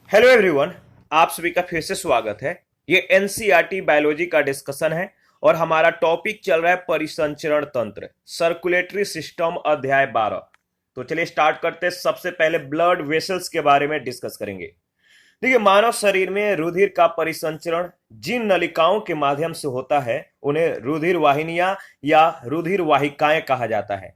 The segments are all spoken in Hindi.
Hello everyone. आप सभी का फिर से स्वागत है। ये एनसीईआरटी बायोलॉजी का डिस्कशन है और हमारा टॉपिक चल रहा है परिसंचरण तंत्र, सर्कुलेटरी सिस्टम, अध्याय 12। तो चलिए स्टार्ट करते हैं। सबसे पहले ब्लड वेसल्स के बारे में डिस्कस करेंगे। देखिए, मानव शरीर में रुधिर का परिसंचरण जिन नलिकाओं के माध्यम से होता है उन्हें रुधिर वाहिनियां या रुधिर वाहिकाएं कहा जाता है।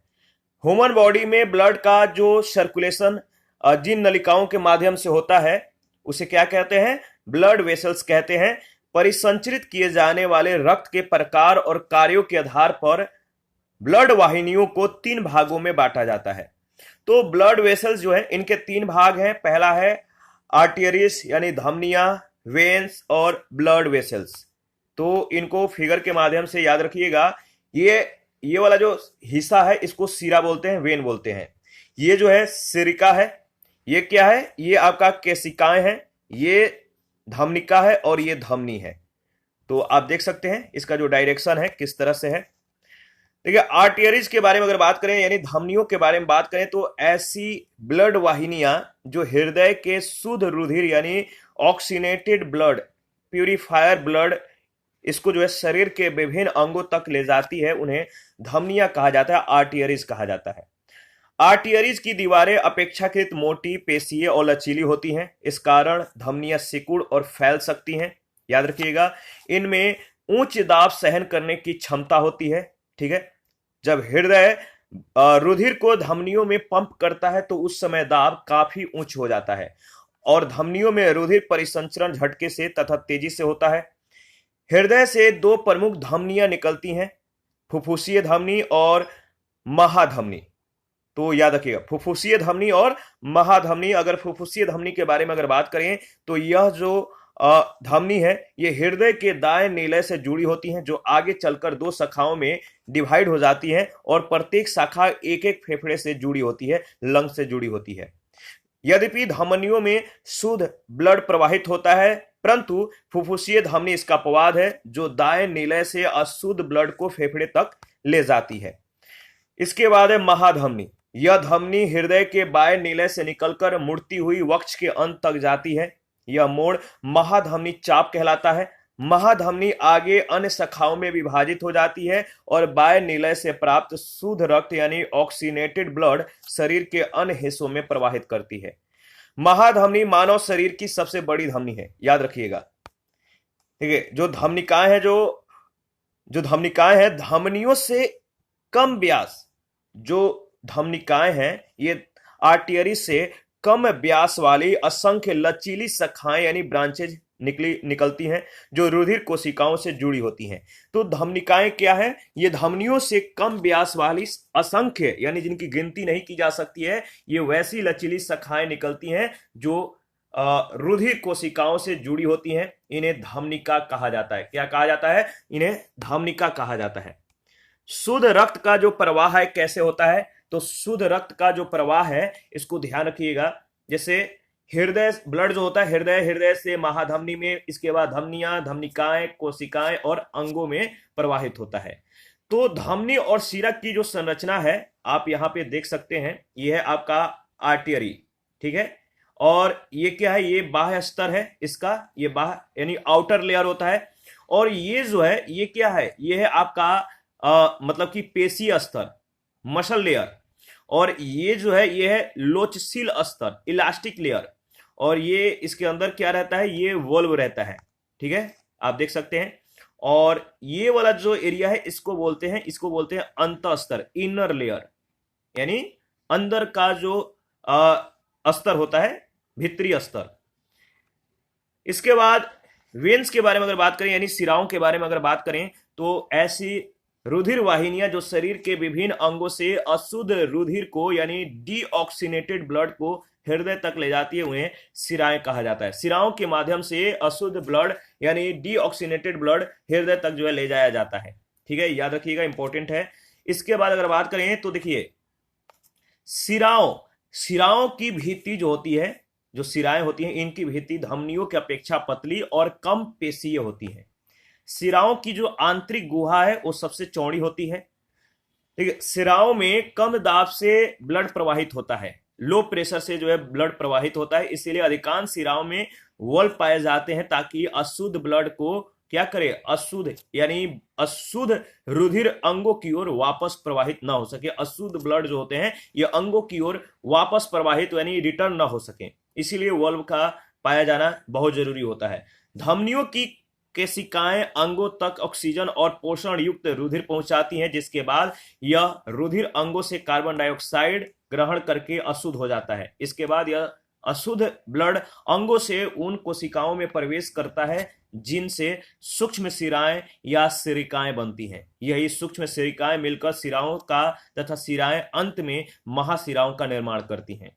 ह्यूमन बॉडी में ब्लड का जो सर्कुलेशन जिन नलिकाओं के माध्यम से होता है उसे क्या कहते हैं? ब्लड वेसल्स कहते हैं। परिसंचरित किए जाने वाले रक्त के प्रकार और कार्यों के आधार पर ब्लड वाहिनियों को तीन भागों में बांटा जाता है। तो ब्लड वेसल्स जो है इनके तीन भाग हैं। पहला है आर्टरीज यानी धमनियां, वेन्स और ब्लड वेसल्स। तो इनको फिगर के माध्यम से याद रखिएगा। ये वाला जो हिस्सा है इसको सिरा बोलते हैं, वेन बोलते हैं। ये जो है सिरिका है। ये क्या है? ये आपका केशिकाएं हैं। ये धमनिका है और ये धमनी है। तो आप देख सकते हैं इसका जो डायरेक्शन है किस तरह से है। देखिए, आर्टरीज के बारे में अगर बात करें यानी धमनियों के बारे में बात करें तो ऐसी ब्लड वाहिनियां जो हृदय के शुद्ध रुधिर यानी ऑक्सीनेटेड ब्लड, प्यूरिफायर ब्लड, इसको जो है शरीर के विभिन्न अंगों तक ले जाती है उन्हें धमनियां कहा जाता है, आर्टरीज कहा जाता है। आर्टरीज की दीवारें अपेक्षाकृत मोटी, पेशीय और लचीली होती हैं। इस कारण धमनियां सिकुड़ और फैल सकती हैं। याद रखिएगा, इनमें उच्च दाब सहन करने की क्षमता होती है। ठीक है, जब हृदय रुधिर को धमनियों में पंप करता है तो उस समय दाब काफी उच्च हो जाता है और धमनियों में रुधिर परिसंचरण झटके से तथा तेजी से होता है। हृदय से दो प्रमुख धमनियां निकलती हैं, फुफ्फुसीय धमनी और महाधमनी। तो याद रखिएगा, फुफ्फुसीय धमनी और महाधमनी। अगर फुफ्फुसीय धमनी के बारे में अगर बात करें तो यह जो धमनी है ये हृदय के दाएं नीले से जुड़ी होती हैं, जो आगे चलकर दो शाखाओं में डिवाइड हो जाती हैं और प्रत्येक शाखा एक एक फेफड़े से जुड़ी होती है, लंग से जुड़ी होती है। यद्यपि धमनियों में शुद्ध ब्लड प्रवाहित होता है, परंतु फुफ्फुसीय धमनी इसका अपवाद है जो दाएं नीले से अशुद्ध ब्लड को फेफड़े तक ले जाती है। इसके बाद है महाधमनी। यह धमनी हृदय के बाएं नीले से निकलकर मुड़ती हुई वक्ष के अंत तक जाती है। यह मोड़ महाधमनी चाप कहलाता है। महाधमनी आगे अन्य शाखाओं में विभाजित हो जाती है और बाएं नीले से प्राप्त शुद्ध रक्त यानी ऑक्सीनेटेड ब्लड शरीर के अन्य हिस्सों में प्रवाहित करती है। महाधमनी मानव शरीर की सबसे बड़ी धमनी है, याद रखिएगा। ठीक है, जो धमनिकाएं हैं धमनियों से कम व्यास, जो धमनिकाएं हैं ये आर्टरी से कम व्यास वाली असंख्य लचीली शाखाएं यानी ब्रांचेज निकलती हैं जो रुधिर कोशिकाओं से जुड़ी होती हैं। तो धमनिकाएं क्या है? ये धमनियों से कम व्यास वाली असंख्य यानी जिनकी गिनती नहीं की जा सकती है, ये वैसी लचीली शाखाएं निकलती हैं जो रुधिर कोशिकाओं से जुड़ी होती हैं। इन्हें धमनिका कहा जाता है। क्या कहा जाता है? इन्हें धमनिका कहा जाता है। शुद्ध रक्त का जो प्रवाह है कैसे होता है? तो शुद्ध रक्त का जो प्रवाह है इसको ध्यान रखिएगा। जैसे हृदय, ब्लड जो होता है हृदय से महाधमनी में, इसके बाद धमनियां, धमनिकाएं, कोशिकाएं और अंगों में प्रवाहित होता है। तो धमनी और सिरा की जो संरचना है आप यहां पे देख सकते हैं। यह है आपका आर्टरी। ठीक है, और ये क्या है? ये बाह्य स्तर है इसका, ये बाह्य यानी आउटर लेयर होता है। और ये जो है ये क्या है? ये है आपका मतलब कि पेशीय स्तर, मसल लेयर। और ये जो है ये है लोचशील स्तर, इलास्टिक लेयर। और ये इसके अंदर क्या रहता है? ये वोल्व रहता है। ठीक है, आप देख सकते हैं। और ये वाला जो एरिया है इसको बोलते हैं अंत स्तर, इनर लेयर, यानी अंदर का जो स्तर होता है, भीतरी स्तर। इसके बाद वेन्स के बारे में अगर बात करें यानी सिराओं के बारे में अगर बात करें तो ऐसी रुधिर वाहिनियां जो शरीर के विभिन्न अंगों से अशुद्ध रुधिर को यानी डीऑक्सीनेटेड ब्लड को हृदय तक ले जाती है, उन्हें सिराएं कहा जाता है। सिराओं के माध्यम से अशुद्ध ब्लड यानी डीऑक्सीनेटेड ब्लड हृदय तक जो है ले जाया जाता है। ठीक है, याद रखिएगा, इंपॉर्टेंट है। इसके बाद अगर बात करें तो देखिए, सिराओं की भित्ति जो होती है, जो सिराएं होती हैं, इनकी भित्ति धमनियों की अपेक्षा पतली और कम पेशीय होती है। सिराओं की जो आंतरिक गुहा है वो सबसे चौड़ी होती है। ठीक है, सिराओं में कम दाब से ब्लड प्रवाहित होता है। लो प्रेशर से जो है ब्लड प्रवाहित होता है, इसीलिए अधिकांश शिराओं में वल्व पाए जाते हैं ताकि अशुद्ध ब्लड को क्या करे, अशुद्ध यानी अशुद्ध रुधिर अंगों की ओर वापस प्रवाहित ना हो सके। अशुद्ध ब्लड जो होते हैं ये अंगों की ओर वापस प्रवाहित यानी रिटर्न ना हो सके, इसीलिए वल्व का पाया जाना बहुत जरूरी होता है। धमनियों की केशिकाएं अंगों तक ऑक्सीजन और पोषण युक्त रुधिर पहुंचाती हैं, जिसके बाद यह रुधिर अंगों से कार्बन डाइऑक्साइड ग्रहण करके अशुद्ध हो जाता है। इसके बाद यह अशुद्ध ब्लड अंगों से उन कोशिकाओं में प्रवेश करता है जिनसे सूक्ष्म शिराएं या सिरिकाएं बनती हैं। यही सूक्ष्म सिरिकाएं मिलकर शिराओं का तथा शिराएं अंत में महाशिराओं का निर्माण करती हैं।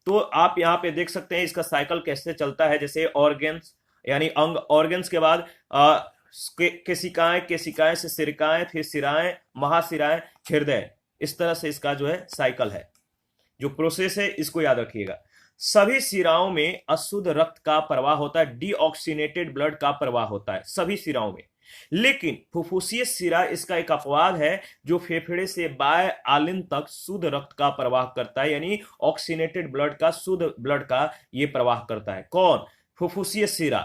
तो आप यहाँ पे देख सकते हैं इसका साइकिल कैसे चलता है। जैसे ऑर्गेन्स यानी अंग, ऑर्गेन्स के बाद केशिकाएं, केशिकाएं से सिरिकाएं, फिर शिराएं, महाशिराएं, हृदय, इस तरह से इसका जो है साइकिल है, जो प्रोसेस है इसको याद रखिएगा। सभी शिराओं में अशुद्ध रक्त का प्रवाह होता है, डीऑक्सीनेटेड ब्लड का प्रवाह होता है सभी शिराओं में। लेकिन फुफ्फुसीय शिरा इसका एक अपवाद है जो फेफड़े से बाह्य आलिंद तक शुद्ध रक्त का प्रवाह करता है, यानी ऑक्सीनेटेड ब्लड का, शुद्ध ब्लड का ये प्रवाह करता है। कौन? फुफ्फुसीय शिरा।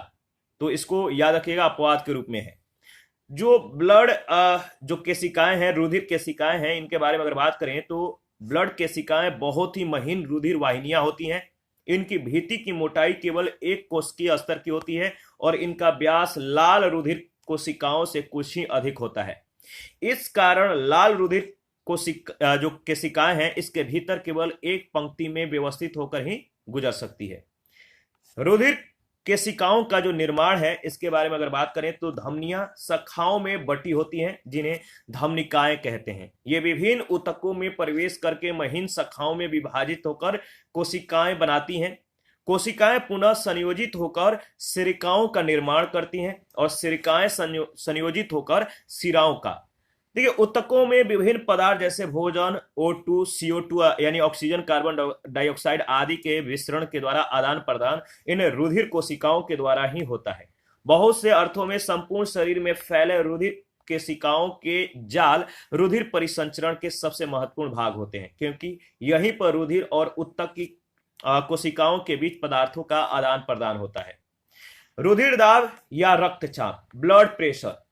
तो इसको याद रखिएगा, अपवाद के रूप में है। जो ब्लड जो केशिकाएं हैं, रुधिर केशिकाएं हैं, इनके बारे में अगर बात करें तो ब्लड केशिकाएं बहुत ही महीन रुधिर वाहिनियां होती हैं। इनकी भीति की मोटाई केवल 1 कोशिकीय स्तर की होती है और इनका व्यास लाल रुधिर कोशिकाओं से कुछ ही अधिक होता है। इस कारण लाल रुधिर जो केशिकाएं हैं इसके भीतर केवल एक पंक्ति में व्यवस्थित होकर ही गुजर सकती है। रुधिर केशिकाओं का जो निर्माण है इसके बारे में अगर बात करें तो धमनियां शाखाओं में बटी होती हैं जिन्हें धमनिकाएं कहते हैं। ये विभिन्न ऊतकों में प्रवेश करके महीन शाखाओं में विभाजित होकर कोशिकाएं बनाती हैं। कोशिकाएं पुनः संयोजित होकर सिरिकाओं का निर्माण करती हैं और सिरिकाएं संयोजित होकर शिराओं का। देखिए, ऊतकों में विभिन्न पदार्थ जैसे भोजन, O2, CO2 यानी ऑक्सीजन, कार्बन डाइऑक्साइड आदि के विसरण के द्वारा आदान प्रदान इन रुधिर कोशिकाओं के द्वारा ही होता है। बहुत से अर्थों में संपूर्ण शरीर में फैले रुधिर केशिकाओं के जाल रुधिर परिसंचरण के सबसे महत्वपूर्ण भाग होते हैं, क्योंकि यहीं पर रुधिर और ऊतक की कोशिकाओं के बीच पदार्थों का आदान प्रदान होता है। रुधिर दाब या रक्तचाप, ब्लड प्रेशर।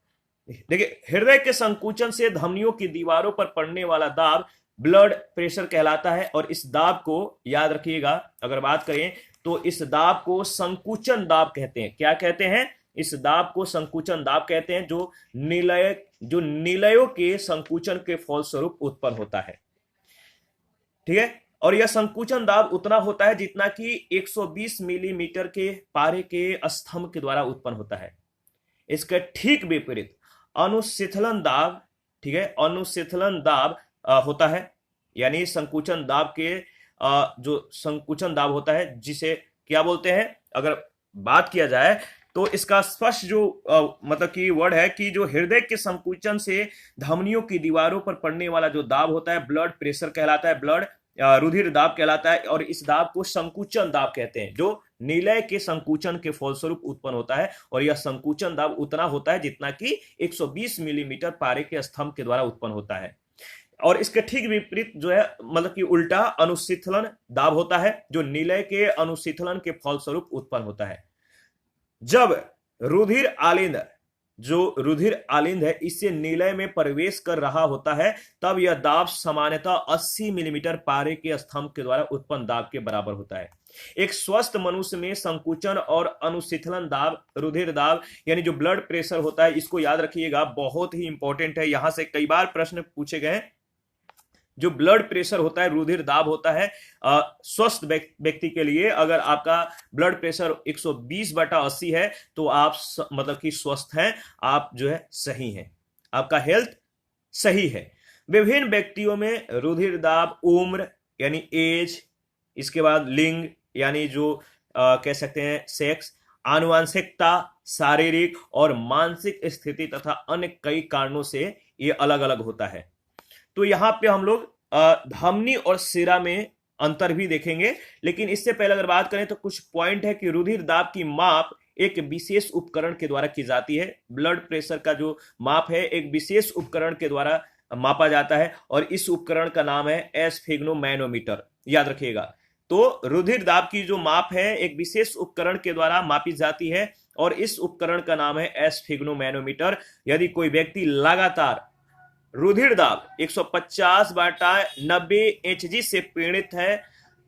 देखिए, हृदय के संकुचन से धमनियों की दीवारों पर पड़ने वाला दाब ब्लड प्रेशर कहलाता है और इस दाब को याद रखिएगा, अगर बात करें तो इस दाब को संकुचन दाब कहते हैं। क्या कहते हैं? इस दाब को संकुचन दाब कहते हैं, जो नीलयों के संकुचन के फलस्वरूप उत्पन्न होता है। ठीक है, और यह संकुचन दाब उतना होता है जितना कि 120 मिलीमीटर के पारे के स्तंभ के द्वारा उत्पन्न होता है। इसके ठीक विपरीत अनुशीतलन दाब, ठीक है, अनुशीतलन दाब होता है, यानी संकुचन दाब के जो संकुचन दाब होता है जिसे क्या बोलते हैं, अगर बात किया जाए तो इसका स्पष्ट जो मतलब कि वर्ड है कि जो हृदय के संकुचन से धमनियों की दीवारों पर पड़ने वाला जो दाब होता है ब्लड प्रेशर कहलाता है, ब्लड रुधिर दाब कहलाता है, और इस दाब को संकुचन दाब कहते हैं, जो नीलय के संकुचन के फलस्वरूप उत्पन्न होता है। और यह संकुचन दाब उतना होता है जितना कि 120 मिलीमीटर पारे के स्तंभ के द्वारा उत्पन्न होता है। और इसके ठीक विपरीत जो है मतलब कि उल्टा अनुशीतलन दाब होता है, जो नीलय के अनुशीतलन के फलस्वरूप उत्पन्न होता है। जब रुधिर आलिंद, जो रुधिर आलिंद है, इससे नीलय में प्रवेश कर रहा होता है, तब यह दाब सामान्यतः 80 मिलीमीटर पारे के स्तंभ के द्वारा उत्पन्न दाब के बराबर होता है। एक स्वस्थ मनुष्य में संकुचन और अनुशीतलन दाब, रुधिर दाब यानी जो ब्लड प्रेशर होता है, इसको याद रखिएगा, बहुत ही इंपॉर्टेंट है। यहां से कई बार प्रश्न पूछे गए। जो ब्लड प्रेशर होता है, रुधिर दाब होता है, स्वस्थ व्यक्ति के लिए अगर आपका ब्लड प्रेशर 120/80 है तो आप मतलब कि स्वस्थ हैं, आप जो है सही हैं, आपका हेल्थ सही है। विभिन्न व्यक्तियों में रुधिर दाब उम्र यानी एज, इसके बाद लिंग यानी जो कह सकते हैं सेक्स, आनुवंशिकता, शारीरिक और मानसिक स्थिति तथा अन्य कई कारणों से ये अलग अलग होता है। तो यहां पे हम लोग धमनी और शिरा में अंतर भी देखेंगे, लेकिन इससे पहले अगर बात करें तो कुछ पॉइंट है कि रुधिर दाब की माप एक विशेष उपकरण के द्वारा की जाती है। ब्लड प्रेशर का जो माप है एक विशेष उपकरण के द्वारा मापा जाता है और इस उपकरण का नाम है एस्फिग्नोमैनोमीटर। याद रखिएगा, तो रुधिर दाब की जो माप है एक विशेष उपकरण के द्वारा मापी जाती है और इस उपकरण का नाम है एस्फिग्नोमैनोमीटर। यदि कोई व्यक्ति लगातार रुधिर दाब 150/90 HG से पीड़ित है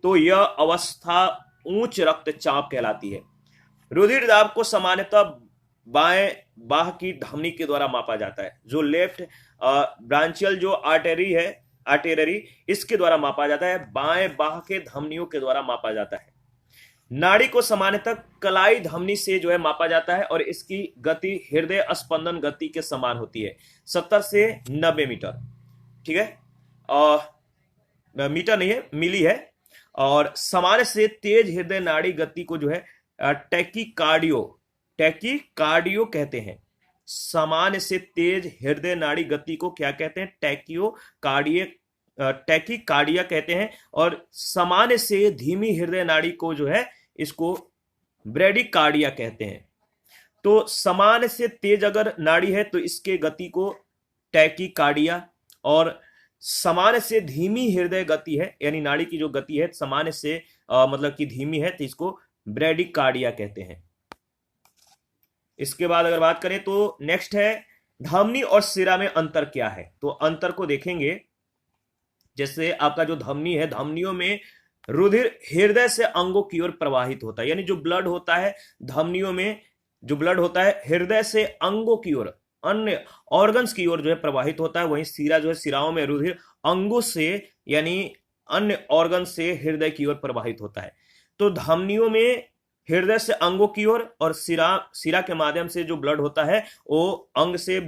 तो यह अवस्था उच्च रक्तचाप कहलाती है। रुधिर दाब को सामान्यतः बाएं बाह की धमनी के द्वारा मापा जाता है। जो लेफ्ट ब्रांचियल जो आर्टेरी इसके द्वारा मापा जाता है, बाएं बाह के धमनियों के द्वारा मापा जाता है। नाड़ी को सामान्यतः कलाई धमनी से जो है मापा जाता है और इसकी गति हृदय स्पंदन गति के समान होती है, 70 से 90 मीटर। ठीक है, मीटर नहीं है, मिली है। और सामान्य से तेज हृदय नाड़ी गति को जो है टैकीकार्डियो कहते हैं। सामान्य से तेज हृदय नाड़ी गति को क्या कहते हैं? टैकीकार्डिया कहते हैं। और सामान्य से धीमी हृदय नाड़ी को जो है इसको ब्रेडिकार्डिया कहते हैं। तो सामान्य से तेज अगर नाड़ी है तो इसके गति को टैकीकार्डिया, और सामान्य से धीमी हृदय गति है यानी नाड़ी की जो गति है सामान्य से मतलब कि धीमी है तो इसको ब्रेडिकार्डिया कहते हैं। इसके बाद अगर बात करें तो नेक्स्ट है धमनी और सिरा में अंतर क्या है। तो अंतर को देखेंगे, जैसे आपका जो धमनी है, धमनियों में रुधिर हृदय से अंगों की ओर प्रवाहित होता है, यानी जो ब्लड होता है धमनियों में, जो ब्लड होता है हृदय से अंगों की ओर, अन्य ऑर्गन्स की ओर जो है प्रवाहित होता है। वहीं सिरा जो है, सिराओं में रुधिर अंगों से यानी अन्य ऑर्गन से हृदय की ओर प्रवाहित होता है। तो धमनियों में हृदय से अंगों की ओर और सिरा के माध्यम से जो ब्लड होता है वो अंग से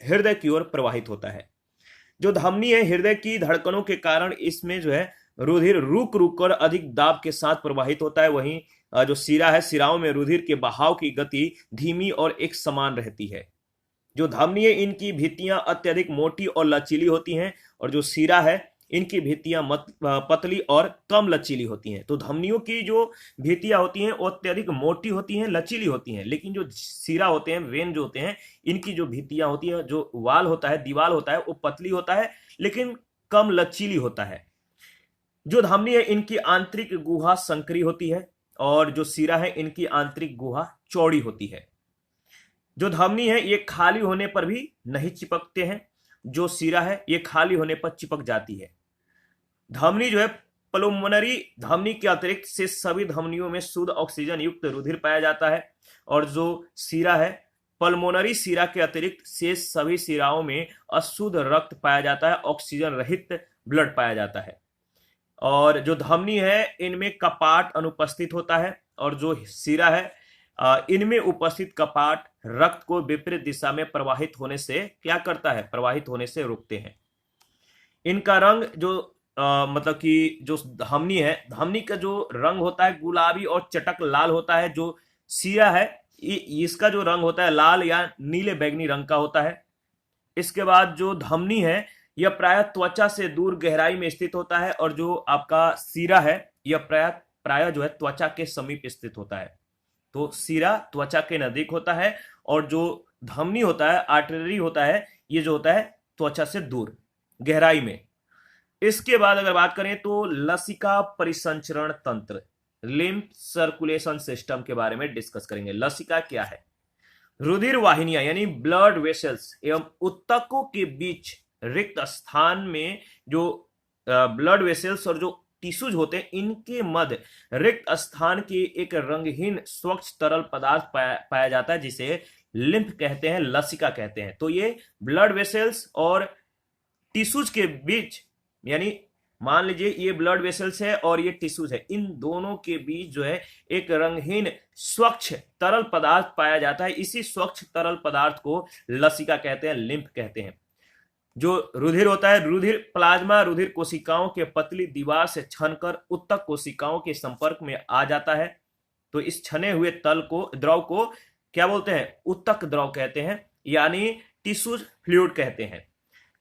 हृदय की ओर प्रवाहित होता है। जो धमनी है हृदय की धड़कनों के कारण इसमें जो है रुधिर रुक रुक कर अधिक दाब के साथ प्रवाहित होता है। वहीं जो सिरा है, सिराओं में रुधिर के बहाव की गति धीमी और एक समान रहती है। जो धमनी है इनकी भित्तियां अत्यधिक मोटी और लचीली होती हैं और जो सिरा है इनकी भित्तियां पतली और कम लचीली होती हैं। तो धमनियों की जो भित्तियां होती हैं वो अत्यधिक मोटी होती हैं, लचीली होती हैं, लेकिन जो सिरा होते हैं, वेन जो होते हैं, इनकी जो भित्तियां होती है, जो वाल होता है, दीवाल होता है, वो पतली होता है लेकिन कम लचीली होता है। जो धमनी है इनकी आंतरिक गुहा संकरी होती है और जो सिरा है इनकी आंतरिक गुहा चौड़ी होती है। जो धमनी है ये खाली होने पर भी नहीं चिपकते हैं, जो सिरा है ये खाली होने पर चिपक जाती है। धमनी जो है पल्मोनरी धमनी के अतिरिक्त से सभी धमनियों में शुद्ध ऑक्सीजन युक्त रुधिर पाया जाता है और जो सिरा है पल्मोनरी सिरा के अतिरिक्त से सभी सिराओं में अशुद्ध रक्त पाया जाता है, ऑक्सीजन रहित ब्लड पाया जाता है। और जो धमनी है इनमें कपाट अनुपस्थित होता है और जो सिरा है इनमें उपस्थित कपाट रक्त को विपरीत दिशा में प्रवाहित होने से क्या करता है? प्रवाहित होने से रोकते हैं। इनका रंग जो मतलब कि जो धमनी है, धमनी का जो रंग होता है गुलाबी और चटक लाल होता है। जो सिरा है इसका जो रंग होता है लाल या नीले बैगनी रंग का होता है। इसके बाद जो धमनी है यह प्रायः त्वचा से दूर गहराई में स्थित होता है और जो आपका सिरा है यह प्रायः जो है त्वचा के समीप स्थित होता है। तो सिरा त्वचा के नजदीक होता है और जो धमनी होता है, आर्टरी होता है, ये जो होता है त्वचा से दूर गहराई में। इसके बाद अगर बात करें तो लसिका परिसंचरण तंत्र, लिम्फ सर्कुलेशन सिस्टम के बारे में डिस्कस करेंगे। लसिका क्या है? रुधिर वाहिनियां यानी ब्लड वेसल्स एवं ऊतकों के बीच रिक्त स्थान में जो ब्लड वेसल्स और जो टिश्यूज होते हैं इनके मध्य रिक्त स्थान की एक रंगहीन स्वच्छ तरल पदार्थ पाया जाता है जिसे लिम्फ कहते हैं, लसिका कहते हैं। तो ये ब्लड वेसल्स और टिश्यूज के बीच, यानी मान लीजिए ये ब्लड वेसल्स है और ये टिश्यूज है, इन दोनों के बीच जो है एक रंगहीन स्वच्छ तरल पदार्थ पाया जाता है। इसी स्वच्छ तरल पदार्थ को लसिका कहते हैं, लिम्फ कहते हैं। जो रुधिर होता है, रुधिर प्लाज्मा रुधिर कोशिकाओं के पतली दीवार से छनकर ऊतक कोशिकाओं के संपर्क में आ जाता है। तो इस छने हुए द्रव को क्या बोलते हैं? ऊतक द्रव कहते हैं, यानी टिश्यूज फ्लूइड कहते हैं।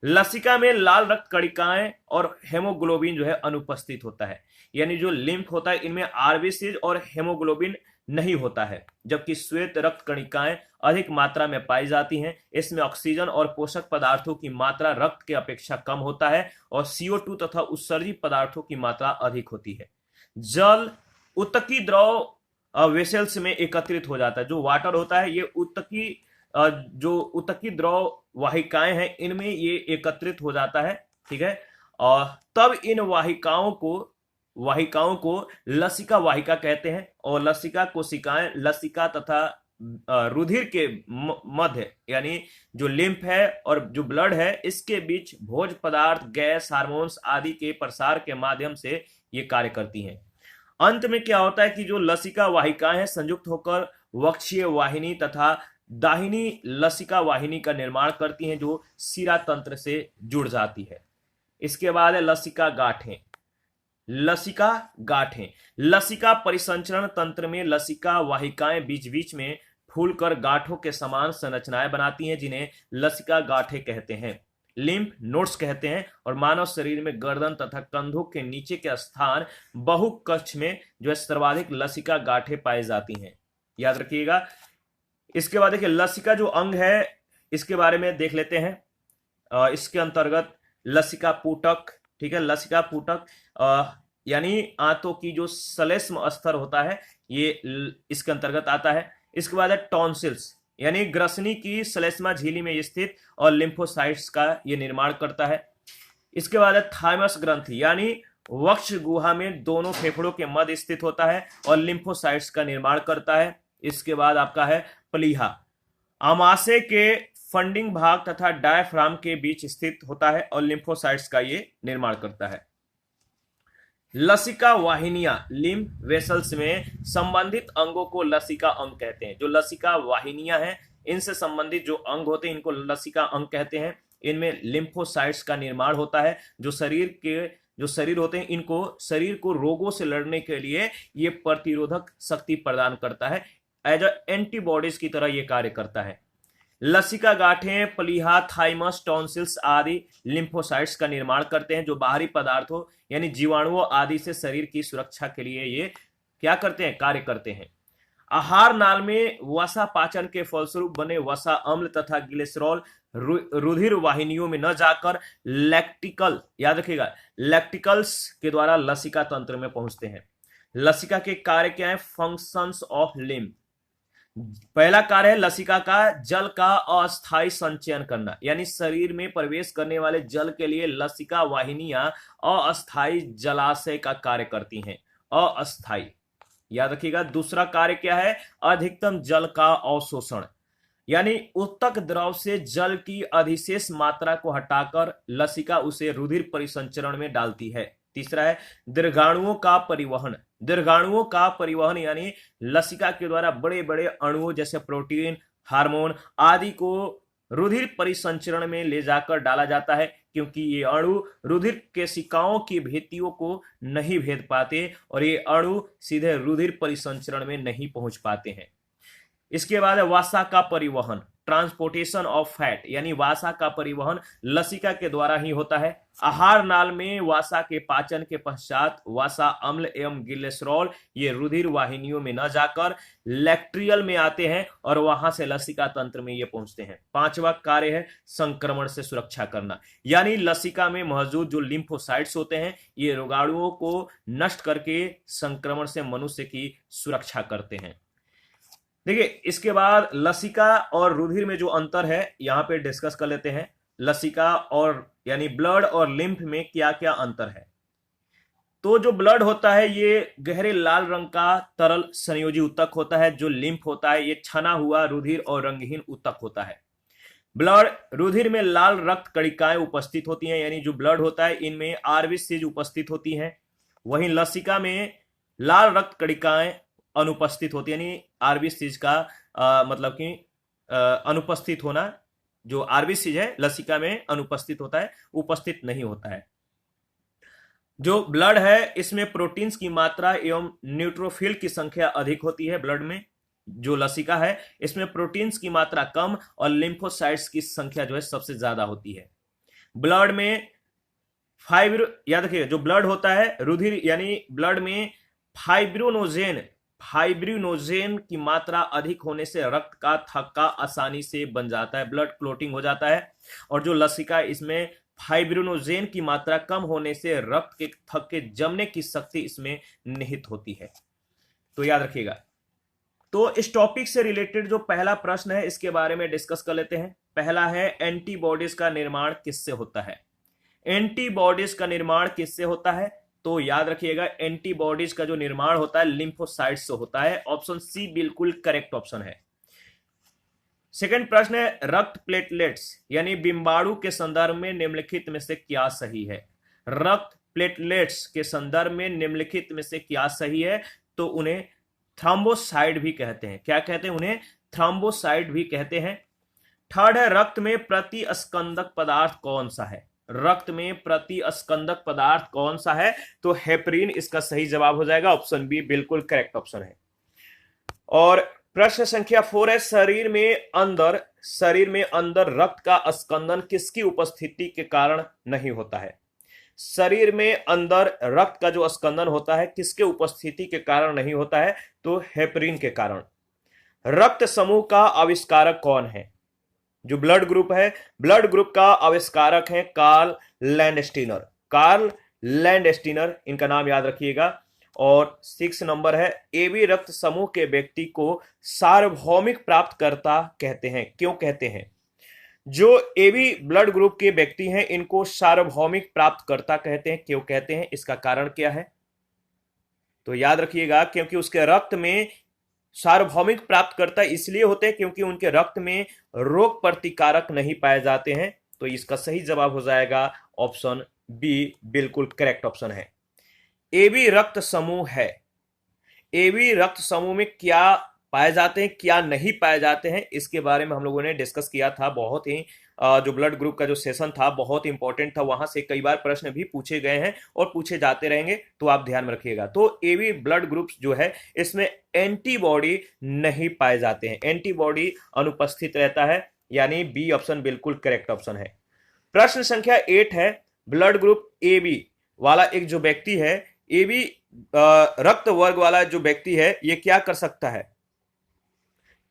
लसिका में लाल रक्त कणिकाएं और हेमोग्लोबिन जो है अनुपस्थित होता है, यानी जो लिम्फ होता है इनमें आरबीसीज और हेमोग्लोबिन नहीं होता है, जबकि श्वेत रक्त कणिकाएं अधिक मात्रा में पाई जाती हैं। इसमें ऑक्सीजन और पोषक पदार्थों की मात्रा रक्त के अपेक्षा कम होता है और CO2 तथा उत्सर्जित पदार्थों की मात्रा अधिक होती है। जल उत्तकी द्रव वेसल्स में एकत्रित हो जाता है। जो वाटर होता है ये जो उत्तकी द्रव वाहिकाएं हैं इनमें ये एकत्रित हो जाता है, ठीक है। और तब इन वाहिकाओं को लसिका वाहिका कहते हैं। और लसिका कोशिकाएं लसिका तथा रुधिर के मध्य यानी जो लिम्फ है और जो ब्लड है इसके बीच भोज्य पदार्थ, गैस, हार्मोन्स आदि के प्रसार के माध्यम से ये कार्य करती हैं। अंत में क्या होता है कि जो लसिका वाहिकाएं हैं संयुक्त होकर वक्षीय वाहिनी तथा दाहिनी लसिका वाहिनी का निर्माण करती हैं जो शिरा तंत्र से जुड़ जाती है। इसके बाद है लसिका गांठें। लसिका परिसंचरण तंत्र में लसिका वाहिकाएं बीच बीच में फूलकर गांठों के समान संरचनाएं बनाती हैं जिन्हें लसिका गांठें कहते हैं। लिम्फ नोड्स कहते हैं। और मानव शरीर में गर्दन तथा कंधों के नीचे के स्थान बहुकक्ष में जो है सर्वाधिक लसिका गांठें पाई जाती हैं, याद रखिएगा। इसके बाद देखिए लसिका जो अंग है इसके बारे में देख लेते हैं। इसके अंतर्गत लसिका पुटक, ठीक है, लसिका पुटक यानी आंतों की जो श्लेष्म स्तर होता है ये इसके अंतर्गत आता है। इसके बाद है टॉन्सिल्स यानी ग्रसनी की श्लेष्मा झिल्ली में स्थित और लिम्फोसाइट्स का ये निर्माण करता है। इसके बाद है थाइमस ग्रंथि यानी वक्ष गुहा में दोनों फेफड़ों के मध्य स्थित होता है और लिम्फोसाइट्स का निर्माण करता है। इसके बाद आपका है प्लीहा, आमाशय के फंडिंग भाग तथा डायफ्राम के बीच स्थित होता है और लिम्फोसाइट्स का ये निर्माण करता है। लसिका वाहिनियां लिम्फ वेसल्स में संबंधित अंगों को लसिका अंग कहते हैं। जो लसिका वाहिनियां हैं इनसे संबंधित जो अंग होते हैं इनको लसिका अंग कहते हैं। इनमें लिम्फोसाइट्स का निर्माण होता है। जो शरीर होते हैं इनको शरीर को रोगों से लड़ने के लिए ये प्रतिरोधक शक्ति प्रदान करता है, एज एंटीबॉडीज की तरह ये कार्य करता है। लसिका गांठें, प्लीहा, थाइमस, टॉन्सिल्स आदि लिम्फोसाइट्स का निर्माण करते हैं जो बाहरी पदार्थों यानी जीवाणुओं आदि से शरीर की सुरक्षा के लिए ये क्या करते हैं, कार्य करते हैं। आहार नाल में वसा पाचन के फलस्वरूप बने वसा अम्ल तथा ग्लिसरॉल रुधिर वाहिनियों में न जाकर लैक्टिकल, याद रखिएगा, लैक्टिकल्स के द्वारा लसिका तंत्र में पहुंचते हैं। लसिका के कार्य क्या है? Functions of lymph. पहला कार्य है लसिका का जल का अस्थायी संचयन करना, यानी शरीर में प्रवेश करने वाले जल के लिए लसिका वाहिनियां अस्थायी जलाशय का कार्य करती हैं, अस्थायी, याद रखिएगा। दूसरा कार्य क्या है? अधिकतम जल का अवशोषण, यानी उत्तक द्रव से जल की अधिशेष मात्रा को हटाकर लसिका उसे रुधिर परिसंचरण में डालती है। तीसरा है दीर्घाणुओं का परिवहन। दीर्घाणुओं का परिवहन यानी लसिका के द्वारा बड़े बड़े अणुओं जैसे प्रोटीन, हार्मोन आदि को रुधिर परिसंचरण में ले जाकर डाला जाता है, क्योंकि ये अणु रुधिर केशिकाओं की भित्तियों को नहीं भेद पाते और ये अणु सीधे रुधिर परिसंचरण में नहीं पहुंच पाते हैं। इसके बाद है वसा का परिवहन, ट्रांसपोर्टेशन ऑफ फैट, यानी वसा का परिवहन लसिका के द्वारा ही होता है। आहार नाल में वसा के पाचन के पश्चात वसा अम्ल एवं ग्लिसरॉल ये रुधिर वाहिनियों में न जाकर लैक्ट्रियल में आते हैं और वहां से लसिका तंत्र में ये पहुंचते हैं। पांचवा कार्य है संक्रमण से सुरक्षा करना, यानी लसिका में मौजूद जो लिम्फोसाइट्स होते हैं ये रोगाणुओं को नष्ट करके संक्रमण से मनुष्य की सुरक्षा करते हैं। देखिए इसके बाद लसिका और रुधिर में जो अंतर है यहां पे डिस्कस कर लेते हैं। लसिका और यानी ब्लड और लिम्फ में क्या क्या अंतर है। तो जो ब्लड होता है ये गहरे लाल रंग का तरल संयोजी उत्तक होता है। जो लिम्फ होता है ये छना हुआ रुधिर और रंगहीन उत्तक होता है। ब्लड रुधिर में लाल रक्त कणिकाएं उपस्थित होती हैं, यानी जो ब्लड होता है इनमें आरबीसीज उपस्थित होती हैं। वहीं लसिका में लाल रक्त कणिकाएं अनुपस्थित होती है, यानी आरबीसीज का मतलब कि अनुपस्थित होना, जो आरबीसीज है लसिका में अनुपस्थित होता है, उपस्थित नहीं होता है। जो ब्लड है इसमें प्रोटीन्स की मात्रा एवं न्यूट्रोफिल की संख्या अधिक होती है। ब्लड में जो लसिका है इसमें प्रोटीन्स की मात्रा कम और लिम्फोसाइट्स की संख्या जो है सबसे ज्यादा होती है। ब्लड में याद रखिए जो ब्लड होता है रुधिर यानी ब्लड में फाइब्रिनोजेन की मात्रा अधिक होने से रक्त का थक्का आसानी से बन जाता है, ब्लड क्लोटिंग हो जाता है। और जो लसिका इसमें फाइब्रिनोजेन की मात्रा कम होने से रक्त के थक्के के जमने की शक्ति इसमें निहित होती है। तो याद रखिएगा। तो इस टॉपिक से रिलेटेड जो पहला प्रश्न है इसके बारे में डिस्कस कर लेते हैं। पहला है एंटीबॉडीज का निर्माण किससे होता है? एंटीबॉडीज का निर्माण किससे होता है? तो याद रखिएगा एंटीबॉडीज का जो निर्माण होता है लिम्फोसाइट से होता है। ऑप्शन सी बिल्कुल करेक्ट ऑप्शन है। सेकंड प्रश्न है रक्त प्लेटलेट्स यानी बिंबाणु के संदर्भ में निम्नलिखित में से क्या सही है? रक्त प्लेटलेट्स के संदर्भ में निम्नलिखित में से क्या सही है? तो उन्हें थ्रोम्बोसाइट भी कहते हैं। क्या कहते हैं? उन्हें थ्रोम्बोसाइट भी कहते हैं। थर्ड है रक्त में प्रतिस्कंदक पदार्थ कौन सा है? रक्त में प्रतिस्कंदक पदार्थ कौन सा है? तो हेपरिन इसका सही जवाब हो जाएगा। ऑप्शन बी बिल्कुल करेक्ट ऑप्शन है। और प्रश्न संख्या 4 है शरीर में अंदर रक्त का स्कंदन किसकी उपस्थिति के कारण नहीं होता है? शरीर में अंदर रक्त का जो स्कंदन होता है किसके उपस्थिति के कारण नहीं होता है? तो हेपरिन के कारण। रक्त समूह का आविष्कारक कौन है? जो ब्लड ग्रुप है, ब्लड ग्रुप का आविष्कारक है कार्ल लैंडस्टीनर। कार्ल लैंडस्टीनर इनका नाम याद रखिएगा। और 6 नंबर है एबी रक्त समूह के व्यक्ति को सार्वभौमिक प्राप्तकर्ता कहते हैं। क्यों कहते हैं? जो एबी ब्लड ग्रुप के व्यक्ति हैं इनको सार्वभौमिक प्राप्तकर्ता कहते हैं। क्यों कहते हैं? इसका कारण क्या है? तो याद रखिएगा क्योंकि उसके रक्त में सार्वभौमिक प्राप्तकर्ता इसलिए होते हैं क्योंकि उनके रक्त में रोग प्रतिकारक नहीं पाए जाते हैं। तो इसका सही जवाब हो जाएगा ऑप्शन बी बिल्कुल करेक्ट ऑप्शन है। एबी रक्त समूह है। एबी रक्त समूह में क्या पाए जाते हैं क्या नहीं पाए जाते हैं इसके बारे में हम लोगों ने डिस्कस किया था। बहुत ही जो ब्लड ग्रुप का जो सेशन था बहुत इंपॉर्टेंट था। वहां से कई बार प्रश्न भी पूछे गए हैं और पूछे जाते रहेंगे, तो आप ध्यान में रखिएगा। तो एबी ब्लड ग्रुप जो है इसमें एंटीबॉडी नहीं पाए जाते हैं, एंटीबॉडी अनुपस्थित रहता है, यानी बी ऑप्शन बिल्कुल करेक्ट ऑप्शन है। प्रश्न संख्या 8 है ब्लड ग्रुप एबी वाला एक जो व्यक्ति है, एबी रक्त वर्ग वाला जो व्यक्ति है ये क्या कर सकता है?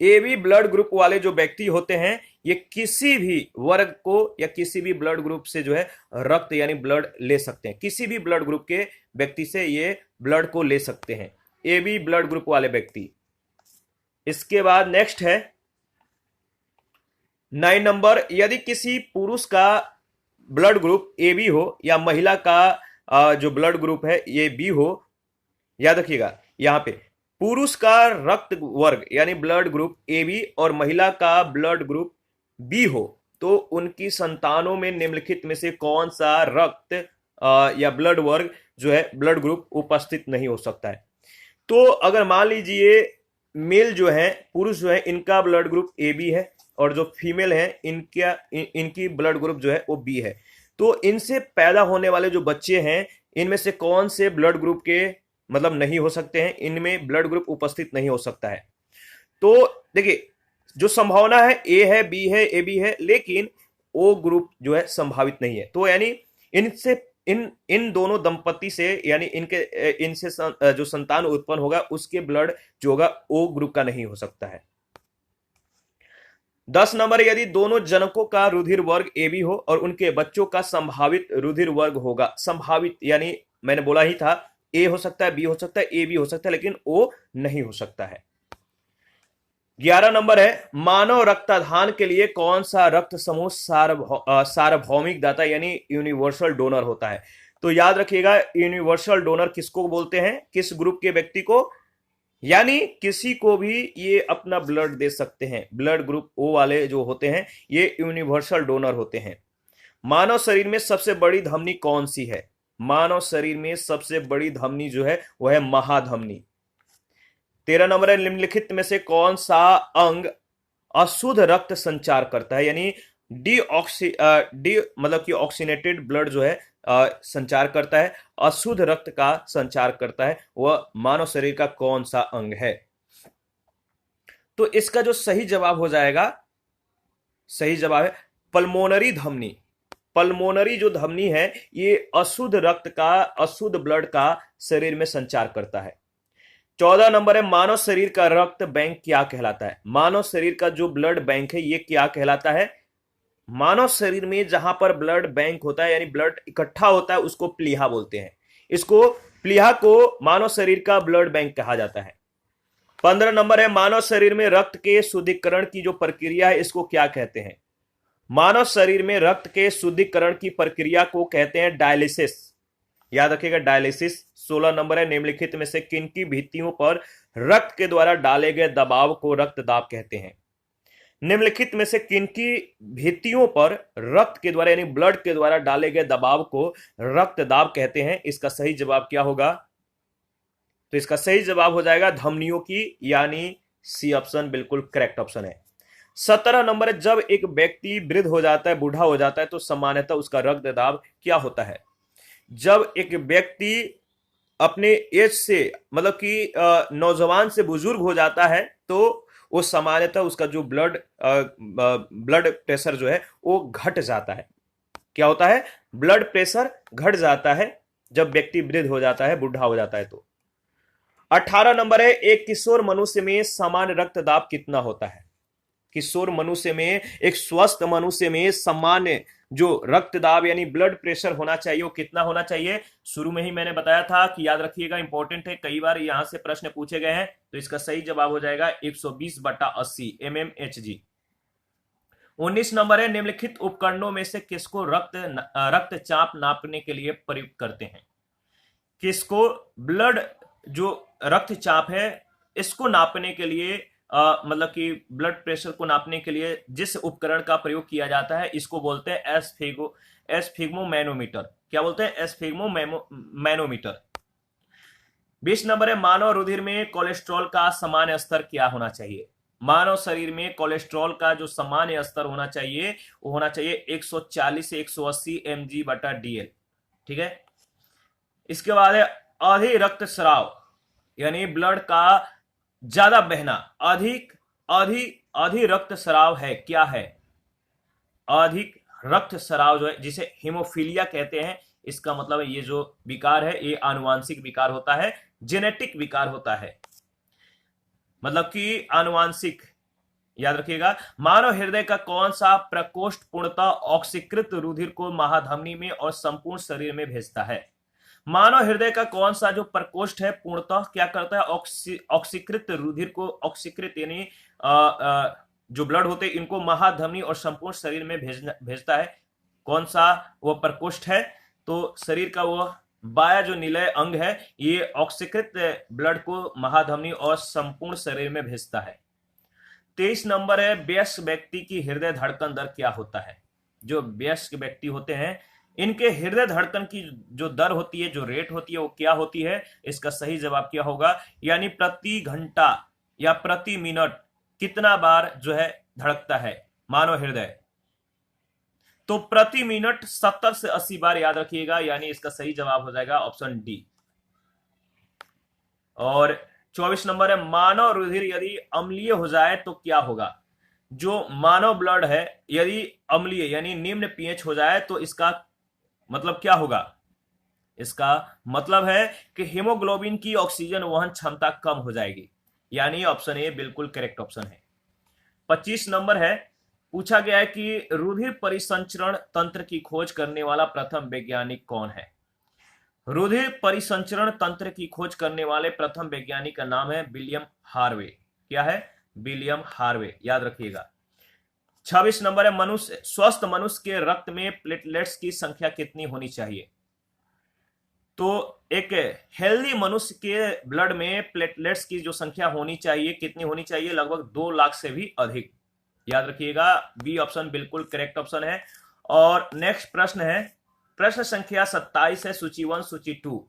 एबी ब्लड ग्रुप वाले जो व्यक्ति होते हैं ये किसी भी वर्ग को या किसी भी ब्लड ग्रुप से जो है रक्त यानी ब्लड ले सकते हैं। किसी भी ब्लड ग्रुप के व्यक्ति से ये ब्लड को ले सकते हैं, एबी ब्लड ग्रुप वाले व्यक्ति। इसके बाद नेक्स्ट है 9 नंबर, यदि किसी पुरुष का ब्लड ग्रुप एबी हो या महिला का जो ब्लड ग्रुप है ये बी हो, याद रखिएगा यहां पे पुरुष का रक्त वर्ग यानी ब्लड ग्रुप एबी और महिला का ब्लड ग्रुप बी हो तो उनकी संतानों में निम्नलिखित में से कौन सा रक्त या ब्लड वर्ग जो है ब्लड ग्रुप उपस्थित नहीं हो सकता है? तो अगर मान लीजिए मेल जो है पुरुष जो है इनका ब्लड ग्रुप एबी है और जो फीमेल है इनकी ब्लड ग्रुप जो है वो बी है, तो इनसे पैदा होने वाले जो बच्चे हैं इनमें से कौन से ब्लड ग्रुप के मतलब नहीं हो सकते हैं, इनमें ब्लड ग्रुप उपस्थित नहीं हो सकता है? तो देखिए जो संभावना है ए है, बी है, ए बी है, लेकिन ओ ग्रुप जो है संभावित नहीं है। तो यानी इनसे इन दोनों दंपति से यानी इनसे जो संतान उत्पन्न होगा उसके ब्लड जो होगा ओ ग्रुप का नहीं हो सकता है। 10 नंबर, यदि दोनों जनकों का रुधिर वर्ग एबी हो और उनके बच्चों का संभावित रुधिर वर्ग होगा, संभावित यानी मैंने बोला ही था ए हो सकता है, बी हो सकता है, ए बी हो सकता है, लेकिन ओ नहीं हो सकता है। 11 नंबर है मानव रक्तदान के लिए कौन सा रक्त समूह सार्वभौमिक दाता यानी यूनिवर्सल डोनर होता है? तो याद रखिएगा यूनिवर्सल डोनर किसको बोलते हैं, किस ग्रुप के व्यक्ति को, यानी किसी को भी ये अपना ब्लड दे सकते हैं। ब्लड ग्रुप ओ वाले जो होते हैं ये यूनिवर्सल डोनर होते हैं। मानव शरीर में सबसे बड़ी धमनी कौन सी है? मानव शरीर में सबसे बड़ी धमनी जो है वह है महाधमनी। 13 नंबर है निम्नलिखित में से कौन सा अंग अशुद्ध रक्त संचार करता है, यानी डी मतलब कि ऑक्सीनेटेड ब्लड जो है संचार करता है, अशुद्ध रक्त का संचार करता है, वह मानव शरीर का कौन सा अंग है? तो इसका जो सही जवाब हो जाएगा, सही जवाब है पल्मोनरी धमनी। पल्मोनरी जो धमनी है ये अशुद्ध रक्त का, अशुद्ध ब्लड का शरीर में संचार करता है। 14 नंबर है मानव शरीर का रक्त बैंक क्या कहलाता है? मानव शरीर का जो ब्लड बैंक है ये क्या कहलाता है? मानव शरीर में जहां पर ब्लड बैंक होता है यानी ब्लड इकट्ठा होता है उसको प्लीहा बोलते हैं। इसको प्लीहा को मानव शरीर का ब्लड बैंक कहा जाता है। 15 नंबर है, मानव शरीर में रक्त के शुद्धिकरण की जो प्रक्रिया है इसको क्या कहते हैं? मानव शरीर में रक्त के शुद्धिकरण की प्रक्रिया को कहते हैं डायलिसिस। याद रखिएगा डायलिसिस। 16 नंबर है, निम्नलिखित में से किनकी भित्तियों पर रक्त के द्वारा डाले गए दबाव को रक्तदाब कहते हैं? निम्नलिखित में से किनकी भित्तियों पर रक्त के द्वारा यानी ब्लड के द्वारा डाले गए दबाव को रक्तदाब कहते हैं? इसका सही जवाब क्या होगा? तो इसका सही जवाब हो जाएगा धमनियों की, यानी सी ऑप्शन बिल्कुल करेक्ट ऑप्शन है। 17 नंबर है, जब एक व्यक्ति वृद्ध हो जाता है, बूढ़ा हो जाता है, तो सामान्यतः उसका रक्तदाब क्या होता है? जब एक व्यक्ति अपने एज से मतलब कि नौजवान से बुजुर्ग हो जाता है तो वो सामान्यतः उसका जो ब्लड प्रेशर जो है वो घट जाता है। क्या होता है? ब्लड प्रेशर घट जाता है जब व्यक्ति वृद्ध हो जाता है, बूढ़ा हो जाता है तो। 18 नंबर है, एक किशोर मनुष्य में सामान्य रक्तदाब कितना होता है? किशोर मनुष्य में, एक स्वस्थ मनुष्य में सामान्य जो रक्तदाब यानी ब्लड प्रेशर होना चाहिए वो कितना होना चाहिए? शुरू में ही मैंने बताया था कि याद रखिएगा, इंपॉर्टेंट है, कई बार यहां से प्रश्न पूछे गए हैं। तो इसका सही जवाब हो जाएगा 120/80 mmHg। 19 नंबर है, निम्नलिखित उपकरणों में से किसको रक्तचाप नापने के लिए प्रयुक्त करते हैं? किसको ब्लड जो रक्तचाप है इसको नापने के लिए मतलब कि ब्लड प्रेशर को नापने के लिए जिस उपकरण का प्रयोग किया जाता है इसको बोलते हैं एस्फिग्मोमैनोमीटर। क्या बोलते हैं? एस्फिग्मोमैनोमीटर। 20 नंबर है, मानव रुधिर में कोलेस्ट्रॉल का सामान्य स्तर क्या होना चाहिए? मानव शरीर में कोलेस्ट्रॉल का जो सामान्य स्तर होना चाहिए वो होना चाहिए 140 से 180 mg/dl। ठीक है। इसके बाद है अधिक रक्तस्राव यानी ब्लड का ज्यादा बहना। अधिक रक्तस्राव है, क्या है? अधिक रक्तस्राव जो है जिसे हीमोफीलिया कहते हैं, इसका मतलब है ये जो विकार है ये आनुवांशिक विकार होता है, जेनेटिक विकार होता है, मतलब कि आनुवांशिक। याद रखिएगा। मानव हृदय का कौन सा प्रकोष्ठ पूर्णतः ऑक्सीकृत रुधिर को महाधमनी में और संपूर्ण शरीर में भेजता है? मानव हृदय का कौन सा जो प्रकोष्ठ है पूर्णतः क्या करता है? ऑक्सीकृत रुधिर को, ऑक्सीकृत यानी जो ब्लड होते हैं इनको महाधमनी और संपूर्ण शरीर में भेजता है। कौन सा वो प्रकोष्ठ है? तो शरीर का वो बाया जो निलय अंग है ये ऑक्सीकृत ब्लड को महाधमनी और संपूर्ण शरीर में भेजता है। 23 नंबर है, वयस्क व्यक्ति की हृदय धड़कन दर क्या होता है? जो वयस्क व्यक्ति होते हैं इनके हृदय धड़कन की जो दर होती है, जो रेट होती है वो क्या होती है? इसका सही जवाब क्या होगा? यानी प्रति घंटा या प्रति मिनट कितना बार जो है धड़कता है मानव हृदय? तो प्रति मिनट 70 से 80 बार, याद रखिएगा, यानी इसका सही जवाब हो जाएगा ऑप्शन डी। और 24 नंबर है, मानव रुधिर यदि अम्लीय हो जाए तो क्या होगा? जो मानव ब्लड है यदि अम्लीय यानी निम्न पीएच हो जाए तो इसका मतलब क्या होगा? इसका मतलब है कि हीमोग्लोबिन की ऑक्सीजन वहन क्षमता कम हो जाएगी, यानी ऑप्शन ए बिल्कुल करेक्ट ऑप्शन है। 25 नंबर है, पूछा गया है कि रुधिर परिसंचरण तंत्र की खोज करने वाला प्रथम वैज्ञानिक कौन है? रुधिर परिसंचरण तंत्र की खोज करने वाले प्रथम वैज्ञानिक का नाम है विलियम हार्वे। क्या है? विलियम हार्वे, याद रखिएगा। 26 नंबर है, स्वस्थ मनुष्य के रक्त में प्लेटलेट्स की संख्या कितनी होनी चाहिए? तो एक हेल्दी मनुष्य के ब्लड में प्लेटलेट्स की जो संख्या होनी चाहिए कितनी होनी चाहिए? लगभग 2 लाख से भी अधिक। याद रखिएगा, बी ऑप्शन बिल्कुल करेक्ट ऑप्शन है। और नेक्स्ट प्रश्न है, प्रश्न संख्या 27 है, सूची 1 सूची 2।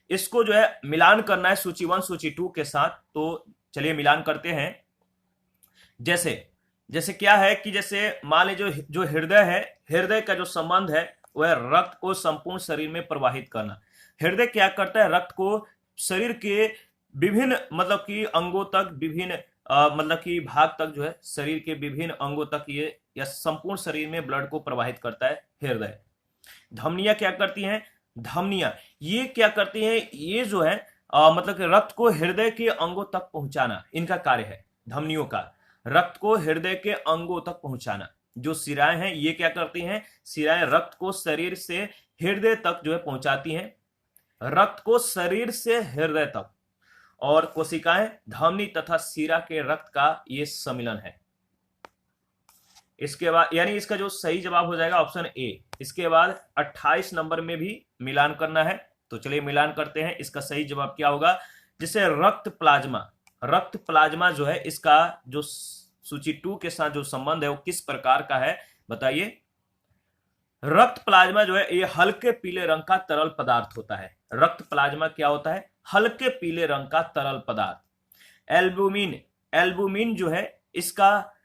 इसको जो है मिलान करना है सूची 1 सूची 2 के साथ। तो चलिए मिलान करते हैं। जैसे क्या है कि जैसे मान लीजिए जो हृदय है, हृदय का जो संबंध है वह रक्त को संपूर्ण शरीर में प्रवाहित करना। हृदय क्या करता है? रक्त को शरीर के विभिन्न मतलब कि अंगों तक, विभिन्न मतलब कि भाग तक जो है शरीर के विभिन्न अंगों तक ये या संपूर्ण शरीर में ब्लड को प्रवाहित करता है हृदय। धमनियां क्या करती हैं? धमनियां ये क्या करती हैं? ये जो है मतलब कि रक्त को हृदय के अंगों तक पहुंचाना इनका कार्य है। धमनियों का रक्त को हृदय के अंगों तक पहुंचाना। जो शिराएं हैं ये क्या करती हैं, शिराएं रक्त को शरीर से हृदय तक जो है पहुंचाती हैं, रक्त को शरीर से हृदय तक। और कोशिकाएं धमनी तथा शिरा के रक्त का ये सम्मिलन है। इसके बाद यानी इसका जो सही जवाब हो जाएगा ऑप्शन ए। इसके बाद 28 नंबर में भी मिलान करना है, तो चलिए मिलान करते हैं। इसका सही जवाब क्या होगा, जिसे रक्त प्लाज्मा जो है इसका जो सूची 2 के साथ जो संबंध है वो किस प्रकार का है बताइए। रक्त प्लाज्मा जो है ये हल्के पीले रंग का तरल पदार्थ होता है। रक्त प्लाज्मा क्या होता है, हल्के पीले रंग का तरल पदार्थ। एल्बुमिन जो है इसका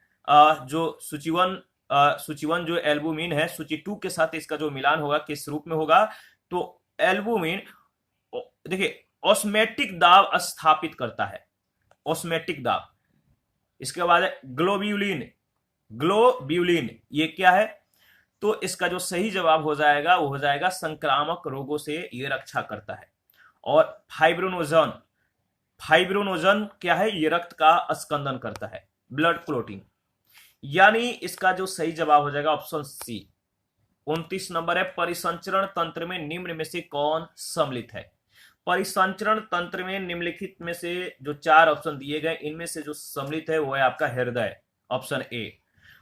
जो सूची 1 जो एल्बुमिन है, सूची 2 के साथ इसका जो मिलान होगा किस रूप में होगा, तो एल्बुमिन देखिए ऑस्मेटिक दाब स्थापित करता है, ऑस्मेटिक दाब। इसके बाद ग्लोब्यूलिन ये क्या है, तो इसका जो सही जवाब हो जाएगा वो हो जाएगा संक्रामक रोगों से ये रक्षा करता है। और फाइब्रोनोजन क्या है, ये रक्त का स्कंदन करता है, ब्लड क्लोटिंग। यानी इसका जो सही जवाब हो जाएगा ऑप्शन सी। 29 नंबर है, परिसंचरण तंत्र में निम्न में से कौन सम्मिलित है। परिसंचरण तंत्र में निम्नलिखित में से जो 4 ऑप्शन दिए गए इनमें से जो सम्मिलित है वो है आपका हृदय, ऑप्शन ए।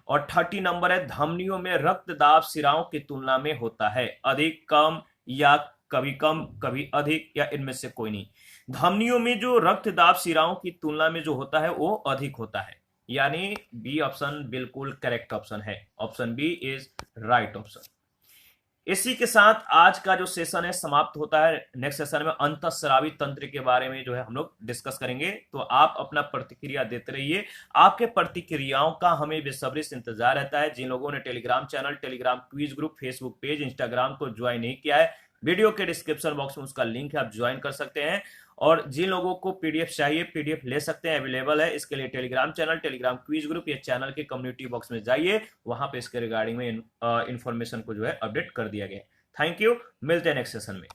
और 30 नंबर है, धमनियों में रक्त दाब शिराओं की तुलना में होता है अधिक, कम या कभी कम कभी अधिक, या इनमें से कोई नहीं। धमनियों में जो रक्त दाब शिराओं की तुलना में जो होता है वो अधिक होता है, यानी बी ऑप्शन बिल्कुल करेक्ट ऑप्शन है, option B is right option. इसी के साथ आज का जो सेशन है समाप्त होता है। नेक्स्ट सेशन में अंतःस्रावी तंत्र के बारे में जो है हम लोग डिस्कस करेंगे, तो आप अपना प्रतिक्रिया देते रहिए। आपके प्रतिक्रियाओं का हमें बेसब्री से इंतजार रहता है। जिन लोगों ने Telegram channel, Telegram quiz group, Facebook page, Instagram को ज्वाइन नहीं किया है, वीडियो के डिस्क्रिप्शन बॉक्स में उसका लिंक है, आप ज्वाइन कर सकते हैं। और जिन लोगों को पीडीएफ चाहिए, पीडीएफ ले सकते हैं, अवेलेबल है। इसके लिए Telegram channel, Telegram quiz group या चैनल के कम्युनिटी बॉक्स में जाइए, वहां पे इसके रिगार्डिंग में इंफॉर्मेशन को जो है अपडेट कर दिया गया है। थैंक यू, मिलते हैं नेक्स्ट सेशन में।